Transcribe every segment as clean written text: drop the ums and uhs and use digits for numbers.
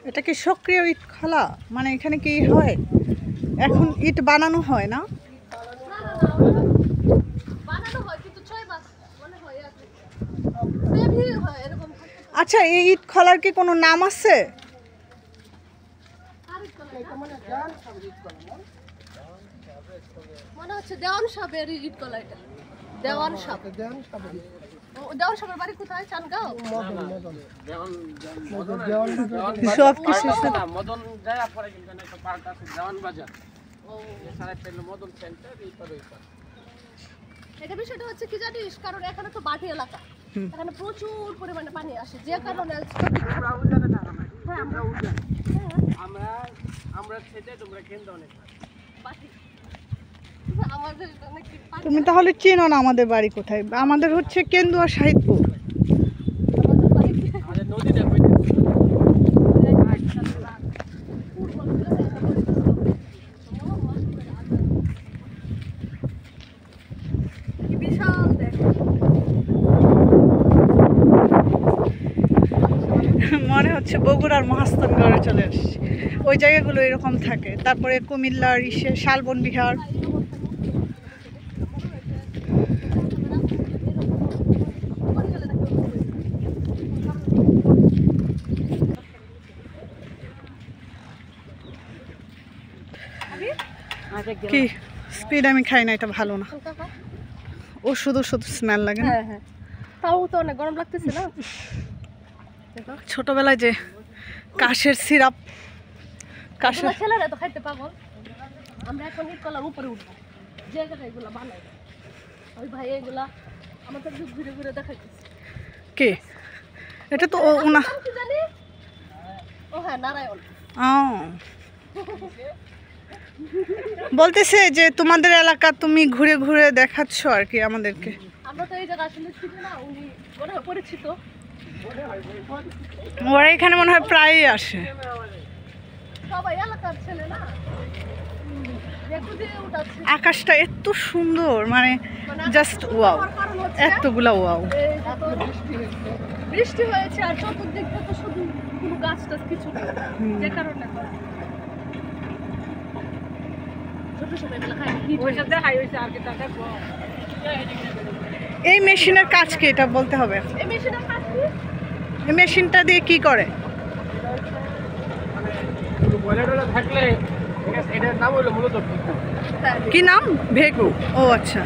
এটা কি সক্রিয় ইট খোলা, মানে এখানে কি হয় এখন ইট বানানো হয় না? আচ্ছা, এই ইট খোলার কি কোনো নাম আছে? মনে হচ্ছে দেওয়ান সাহেবের ইট কলা। এটা দেওয়ান সাহেব। দেওয়ান সাহেবের বাড়ি কোথায়? চানগাঁও। সব কিছু মদন যায় পরে কিন্তু একটা পার্ক আছে দেওয়ান বাজার। এখানে একটা মদন সেন্টার এই পারে। এটা বিষয়টা হচ্ছে কি জানিস, কারণ এখানে তো বাটি এলাকা, এখানে প্রচুর পরিমাণে পানি আসে, যে কারণে আমরা উজানে থাকা না। হ্যাঁ আমরা উজানে। আমরা আমরা সেটা তোমরা কেন্দ্র অনেক বাটি। আমাদের নাকি তুমি তাহলে চেনো না আমাদের বাড়ি কোথায়? আমাদের হচ্ছে কেন্দুয়া সাহিদপুর। আমাদের নদীটা বিশাল দেখ। মনে হচ্ছে বগুড়ার মহাস্থানগড়ে চলে আসছি। ওই জায়গাগুলো এরকম থাকে। তারপরে কুমিল্লার শালবন বিহার। কি স্পিড আমি খাই না, এটা ভালো না। ও শুধু শুধু স্মেল লাগে না। হ্যাঁ হ্যাঁ, তাও তো অনেক গরম লাগতেছে না? ছোটবেলায় যে কাশের সিরাপ, কাশের ছেলেরা তো খাইতে পাগল। আমরা এখন ইট কলার উপরে উঠবো, যে জায়গায় এগুলো বানাই। ওই ভাই এগুলা আমাদের ঘুরে ঘুরে দেখাইতেছে। কে এটা? তো ও না, কি জানি। ও হ্যাঁ, নারায়ণ। বলতেছে যে তোমাদের এলাকা তুমি ঘুরে ঘুরে দেখাচ্ছ আর কি আমাদেরকে। আমরা তো এই জায়গা আসলে চিনি না, উনি মনে হয় পরিচিত। ওরা এখানে মনে হয় প্রায়ই আসে। সবাই এলাকার ছেলে না। আকাশটা এত সুন্দর, মানে জাস্ট ওয়াও, এতগুলা ওয়াও। বৃষ্টি হয়েছে আর চতুর্দিক থেকে শুধু কোনো গাছ টাছ কিছু নেই, যে কারণে এই মেশিনের কাজ কি এটা বলতে হবে? এই মেশিনটা দিয়ে কি করে? কি নাম? ভেকু। ও আচ্ছা।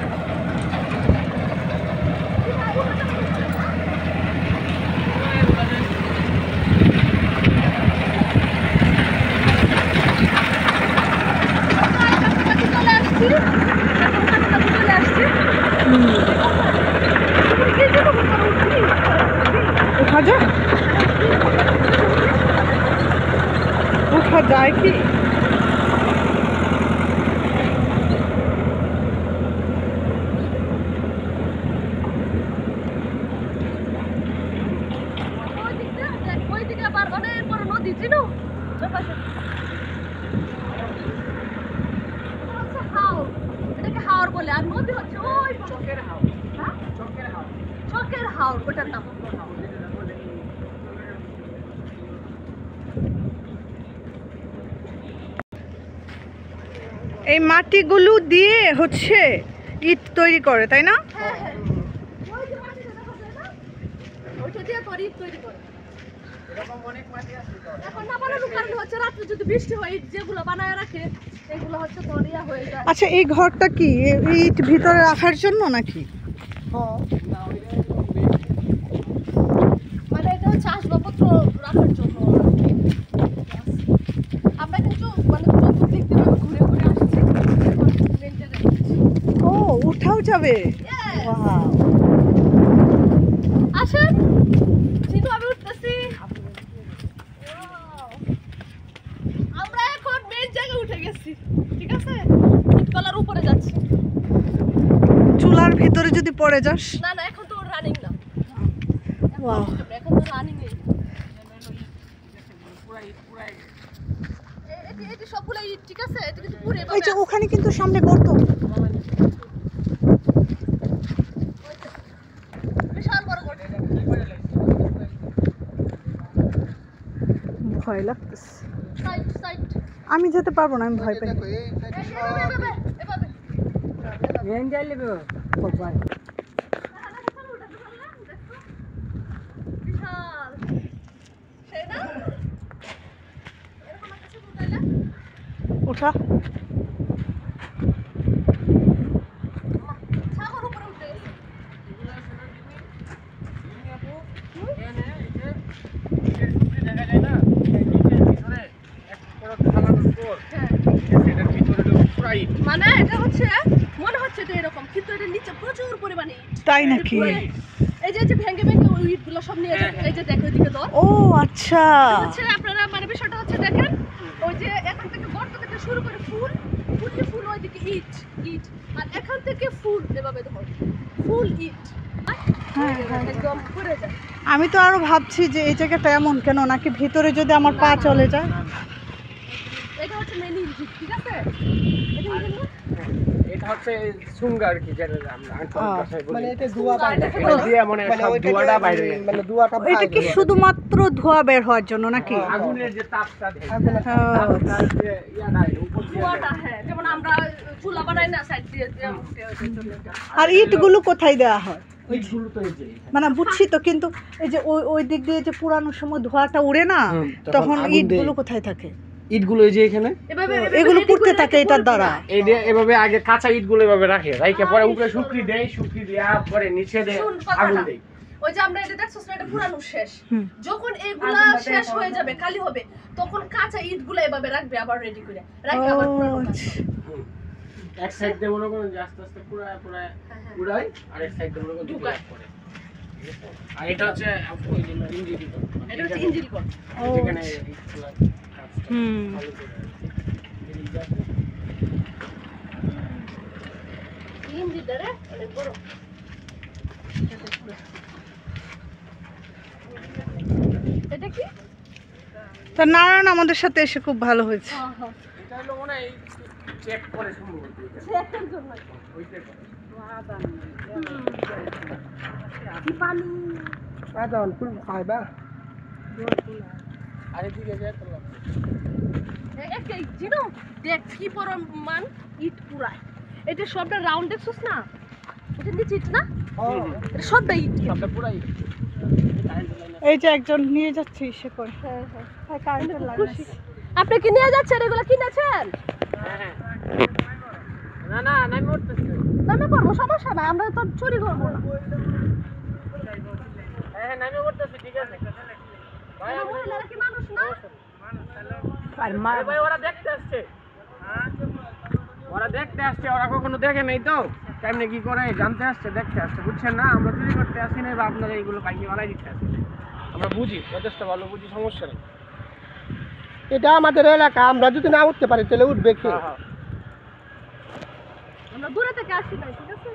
উঠা যায়? উঠা যায় কি? হাওর বলে, আর নদী হচ্ছে ওই চকের হাওর। চকের হাওর ওটার নাম। এই মাটিগুলো দিয়ে হচ্ছে ইট তৈরি করে, তাই না? হ্যাঁ হ্যাঁ, ওই যে মাটিটা দেখা যায় না, ওইটা দিয়ে করে ইট তৈরি করে। এখন না বানানোর কারণ হচ্ছে রাত্রে যদি বৃষ্টি হয়, ইট যেগুলো বানায় রাখে এগুলো হচ্ছে দরিয়া হয়ে যায়। আচ্ছা, এই ঘরটা কি ইট ভিতরে রাখার জন্য নাকি? মানে এটা হচ্ছে আসবাবপত্র রাখার জন্য। আমরা কিন্তু মানে চতুর্দিক দিয়ে ঘুরে ঘুরে আসছি। ও, উঠাও যাবে। ওয়াও, আসেন চিনু, আমি উঠতেছি। আমরা এখন মেইন জায়গায় উঠে গেছি, ঠিক আছে? ইটকলার উপরে যাচ্ছি। চুলার ভিতরে যদি পড়ে যাস? না না, এখন তো রানিং না। ওয়াও, এখন তো রানিং নেই। এটি সবগুলো ইট, ঠিক আছে? এটা কিন্তু পুরে ওই যে ওখানে কিন্তু সামনে গর্ত। ভয় লাগতেছে। সাইড সাইড আমি যেতে পারবো না, আমি ভয় পাই। এভাবে এভাবে বিশাল সেই না এরকম একটা কিছু উঠাইলে উঠা। ছাগল উপরে উঠে গেছে দেখা যায় না নিচের ভিতরে এক বড় ঢালানোর পর এটার ভিতরে পুরো ইট। মানে এটা হচ্ছে মনে হচ্ছে তো এরকম কিন্তু এর নিচে প্রচুর পরিমাণে ইট। তাই নাকি? এই যে ভেঙে ভেঙে ওই ইটগুলো সব নিয়ে যাবে। এই যে দেখো এদিকে ধর ও আচ্ছা, হচ্ছে আপনারা মানে বিষয়টা হচ্ছে দেখেন ওই যে এখান থেকে গর্ত থেকে শুরু করে ফুল ফুল ওইদিকে ইট ইট আর এখান থেকে ফুল এভাবে ধর ফুল ইট একদম পড়ে যায়। আমি তো আরো ভাবছি যে এই জায়গাটা এমন কেন, নাকি ভিতরে যদি আমার পা চলে যায়। এটা হচ্ছে মেন ইঞ্জিন, ঠিক আছে? এটা ইঞ্জিন না? এটা হচ্ছে সুঙ্গা আর কি, যেটা আমরা আঞ্চলিক ভাষায় বলি। মানে এটা ধোঁয়া বাইরে এটা এটা দিয়ে মনে হয় সব ওইটা ধোঁয়াটা বাইরে দিয়ে, যায়। মানে ধোঁয়াটা এটা কি শুধুমাত্র ধোঁয়া বের হওয়ার জন্য নাকি? আগুনের যে তাপটা দেয়, ও, তার যে ইয়াটা উপর দিয়ে ধোঁয়াটা, যায়। হ্যাঁ, যেমন আমরা চুলা বানাই না সাইড দিয়ে উঠে ওইটার জন্য এটা। আর ইটগুলো কোথায় দেওয়া হয়? ইটগুলো তো এই যে এখানে। মানে বুঝছি তো, কিন্তু এই যে ওই দিক দিয়ে যে পুরানো সময় ধোঁয়াটা উড়ে না, তখন আগুন ইটগুলো দেয়। কোথায় থাকে? ইটগুলো এই যে এখানে এভাবে এগুলো ready পুড়তে করে থাকে রাখে এটার পুরো দ্বারা। এই যে এভাবে আগে কাঁচা ইটগুলো এভাবে রাখে, রাইখে পরে উপরে শুকরি দেয়, শুকরি দেওয়ার পরে নিচে দেয় শুন আগুন কথাটা। দেয়। ওই যে আমরা এটা দেখছো এটা পুরানো শেষ। হুম। যখন এগুলা শেষ হয়ে যাবে খালি হবে তখন কাঁচা ইটগুলো এভাবে রাখবে আবার রেডি করে রাখে আবার পুরানো কাঁচা। এক সাইড দিয়ে মনে করেন যে আস্তে আস্তে পুরায় পুরায় উড়ায়, আর এক সাইড দিয়ে মনে করেন ঢুকায় পড়ে। আর এটা হচ্ছে ওই যে ইঞ্জিন, এটা হচ্ছে ইঞ্জিন কর। যেখানে ইটগুলো কাজটা হুম। ভালো করে ইঞ্জিনটা রে অনেক বড়। এটা কি? তো নারায়ণ আমাদের সাথে এসে খুব ভালো হয়েছে। হ্যাঁ হ্যাঁ এটা হলো মনে হয় চেক করে সম্ভবত এটা। সেটার জন্য ওইটাই করে। কি পানি আদান ফুল খাইবা আর এদিকে যায় তো লাগবে। একটা জিনো দেখ কি পরিমাণ ইট পুরায়। এটা সবটা রাউন্ড দেখছস না? এটা নিচে ইট না? এটা সবটা ইট। সবটা পুরাই এই যে একজন নিয়ে যাচ্ছে ইসে করে। হ্যাঁ হ্যাঁ হ্যাঁ, কারেন্টের লাইন। আপনি কি নিয়ে যাচ্ছেন এগুলো কিনেছেন? হ্যাঁ। না না নাই মরতেছে। দামে করবো সমস্যা নাই, আমরা তো চুরি করবো না। হ্যাঁ নামে মরতেছে, ঠিক আছে ভাই। এরা মহিলারা কি মানুষ না? আরে ভাই ওরা দেখতে আসছে, ওরা দেখতে আসছে, ওরা কখনো দেখে নাই তো কেমনে কি করে জানতে আসছে, দেখতে আসছে, বুঝছেন না? আমরা চুরি করতে আসি না বা আপনারা এইগুলো বাইকে বানাই দিতে আসছে। আমরা বুঝি, যথেষ্ট ভালো বুঝি, সমস্যা নেই। এটা আমাদের এলাকা, আমরা যদি না উঠতে পারি তাহলে উঠবে কি? হ্যাঁ। আমরা দূরে থেকে আসি নাই, ঠিক আছে?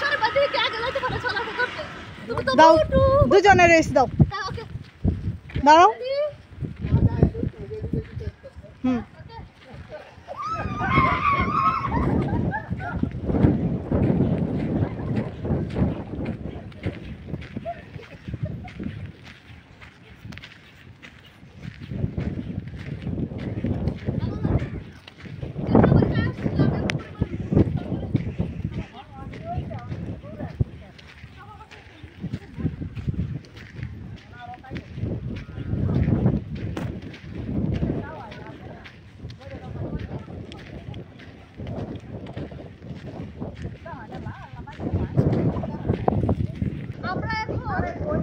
সরে বাদি কে আগে লাইতে পারে চলাফেরা করতে। তুমি তো দাও, মোটু। দুজনে রেস দাও। হ্যাঁ, ওকে। দাঁড়াও। হুম। আমরা এখন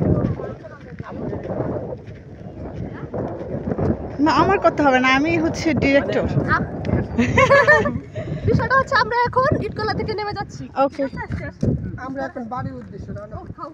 না, আমার কথা হবে না, আমি হচ্ছে ডিরেক্টর। বিষয়টা হচ্ছে আমরা এখন ইটকলা থেকে নেমে যাচ্ছি। ওকে। আমরা এখন বাড়ির উদ্দেশ্যে রওনা ও, খাও।